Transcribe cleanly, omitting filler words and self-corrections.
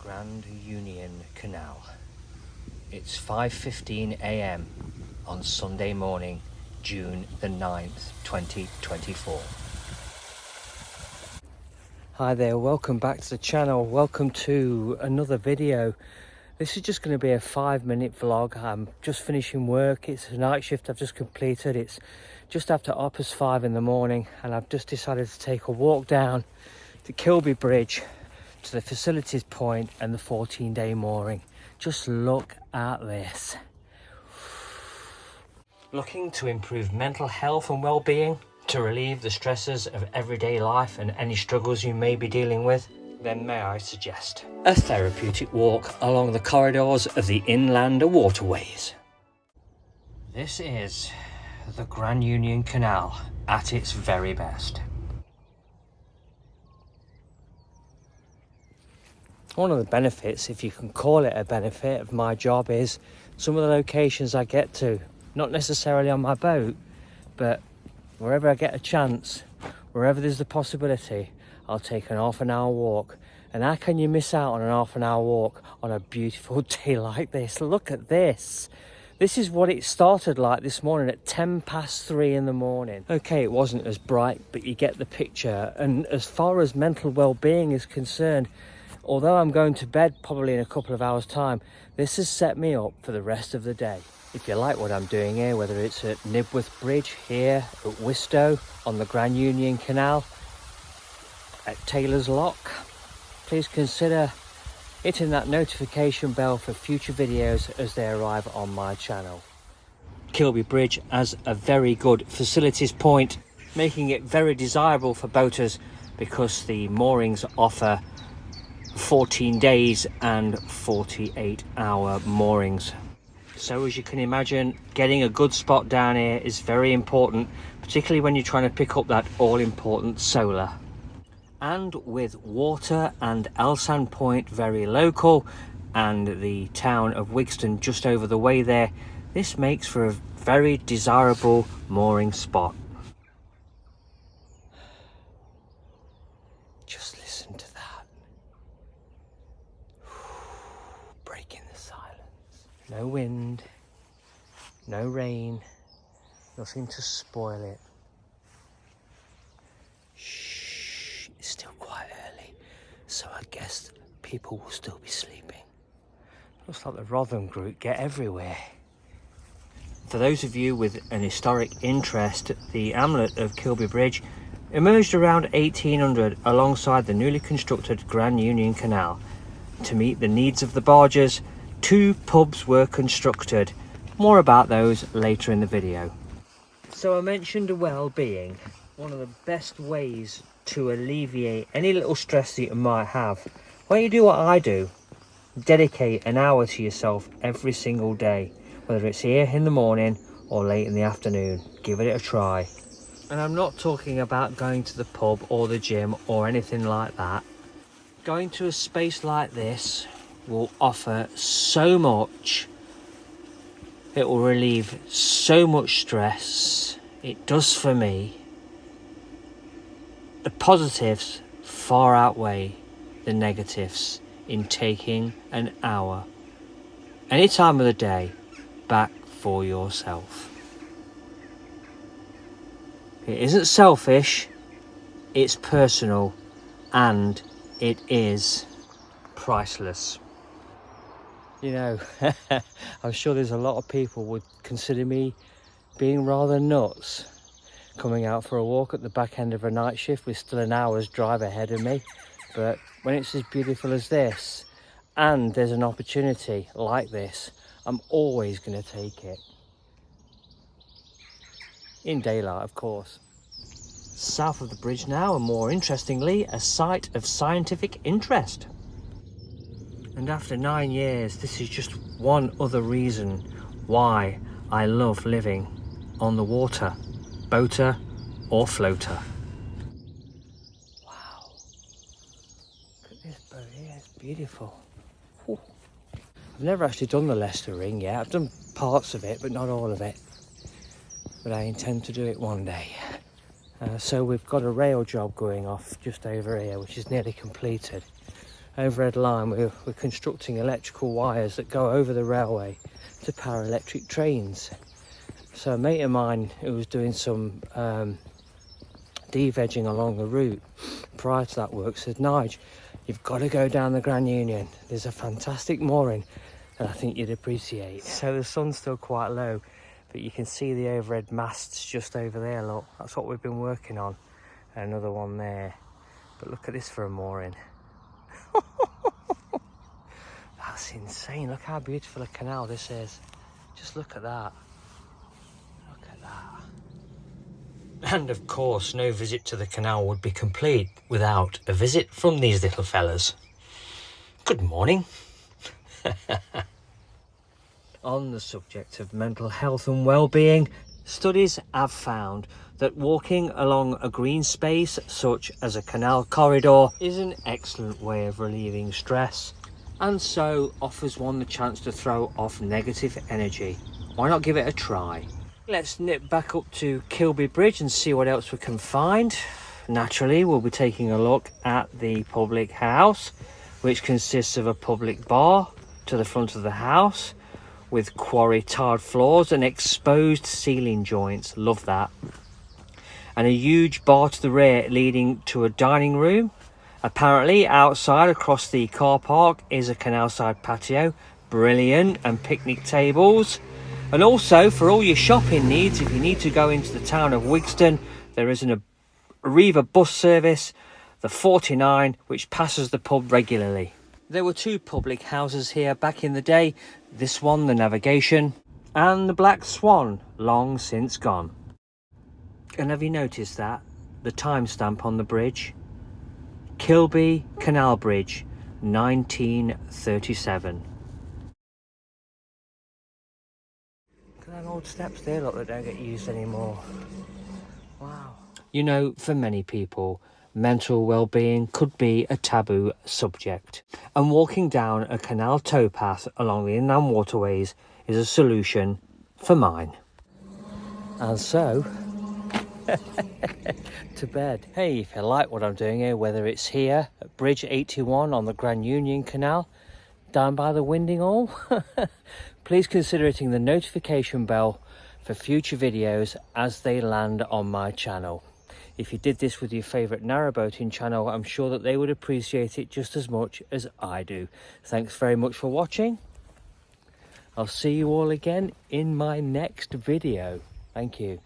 Grand Union Canal. It's 5:15 a.m. on Sunday morning, June the 9th, 2024. Hi there, welcome back to the channel. Welcome to another video. This is just going to be a 5-minute vlog. I'm just finishing work. It's a night shift I've just completed. It's just after 5:30 in the morning, and I've just decided to take a walk down to Kilby Bridge to the facilities point and the 14-day mooring. Just look at this. Looking to improve mental health and well-being, to relieve the stresses of everyday life and any struggles you may be dealing with? Then may I suggest a therapeutic walk along the corridors of the inland waterways. This is the Grand Union Canal at its very best. One of the benefits, if you can call it a benefit, of my job is some of the locations I get to, not necessarily on my boat, but wherever I get a chance, wherever there's the possibility, I'll take an half-an-hour walk. And how can you miss out on an half-an-hour walk on a beautiful day like this? Look at this. This is what it started like this morning at 3:10 in the morning. Okay, it wasn't as bright, but you get the picture. And as far as mental well-being is concerned, although I'm going to bed probably in a couple of hours' time, this has set me up for the rest of the day. If you like what I'm doing here, whether it's at Narrowboat Bridge, here at Wistow, on the Grand Union Canal, at Taylor's Lock, please consider hitting that notification bell for future videos as they arrive on my channel. Kilby Bridge has a very good facilities point, making it very desirable for boaters because the moorings offer 14 days and 48-hour moorings. So as you can imagine, getting a good spot down here is very important, particularly when you're trying to pick up that all-important solar. And with water and Elsan Point very local, and the town of Wigston just over the way there, this makes for a very desirable mooring spot. Just listen to that. Breaking the silence. No wind, no rain, nothing to spoil it. Shh, it's still quite early, so I guess people will still be sleeping. Looks like the Rotherham group get everywhere. For those of you with an historic interest, the hamlet of Kilby Bridge emerged around 1800 alongside the newly constructed Grand Union Canal. To meet the needs of the barges, 2 pubs were constructed. More about those later in the video. So I mentioned well-being. One of the best ways to alleviate any little stress that you might have, why don't you do what I do? Dedicate an hour to yourself every single day, whether it's here in the morning or late in the afternoon. Give it a try. And I'm not talking about going to the pub or the gym or anything like that. Going to a space like this will offer so much. It will relieve so much stress. It does for me. The positives far outweigh the negatives in taking an hour, any time of the day, back for yourself. It isn't selfish, it's personal, and it is priceless. You know, I'm sure there's a lot of people would consider me being rather nuts coming out for a walk at the back end of a night shift with still an hour's drive ahead of me. But when it's as beautiful as this, and there's an opportunity like this, I'm always going to take it. In daylight, of course. South of the bridge now, and more interestingly, a site of scientific interest. And after 9 years, this is just one other reason why I love living on the water, boater or floater. Wow. Look at this boat here, it's beautiful. Whew. I've never actually done the Leicester Ring yet. I've done parts of it, but not all of it. But I intend to do it one day. So we've got a rail job going off just over here, which is nearly completed. overhead line. We're constructing electrical wires that go over the railway to power electric trains. So a mate of mine who was doing some de-vegging along the route prior to that work said, Nige, you've got to go down the Grand Union. There's a fantastic mooring that I think you'd appreciate. So the sun's still quite low, but you can see the overhead masts just over there. Look, that's what we've been working on. Another one there. But look at this for a mooring. That's insane. Look how beautiful a canal this is. Just look at that. Look at that. And of course, no visit to the canal would be complete without a visit from these little fellas. Good morning. On the subject of mental health and well-being, studies have found that walking along a green space such as a canal corridor is an excellent way of relieving stress, and so offers one the chance to throw off negative energy. Why not give it a try? Let's nip back up to Kilby Bridge and see what else we can find. Naturally, we'll be taking a look at the public house, which consists of a public bar to the front of the house with quarry tarred floors and exposed ceiling joints. Love that. And a huge bar to the rear leading to a dining room. Apparently outside across the car park is a canal side patio. Brilliant. And picnic tables. And also for all your shopping needs, if you need to go into the town of Wigston, there is an Arriva bus service, the 49, which passes the pub regularly. There were two public houses here back in the day. This one, the Navigation, and the Black Swan, long since gone. And have you noticed that? The timestamp on the bridge? Kilby Canal Bridge, 1937. Look at them old steps there, look, that don't get used anymore. Wow. You know, for many people, mental well-being could be a taboo subject, and walking down a canal towpath along the inland waterways is a solution for mine. And so, to bed. Hey, if you like what I'm doing here, whether it's here at Bridge 81 on the Grand Union Canal, down by the Winding Hall, please consider hitting the notification bell for future videos as they land on my channel. If you did this with your favourite narrowboating channel, I'm sure that they would appreciate it just as much as I do. Thanks very much for watching. I'll see you all again in my next video. Thank you.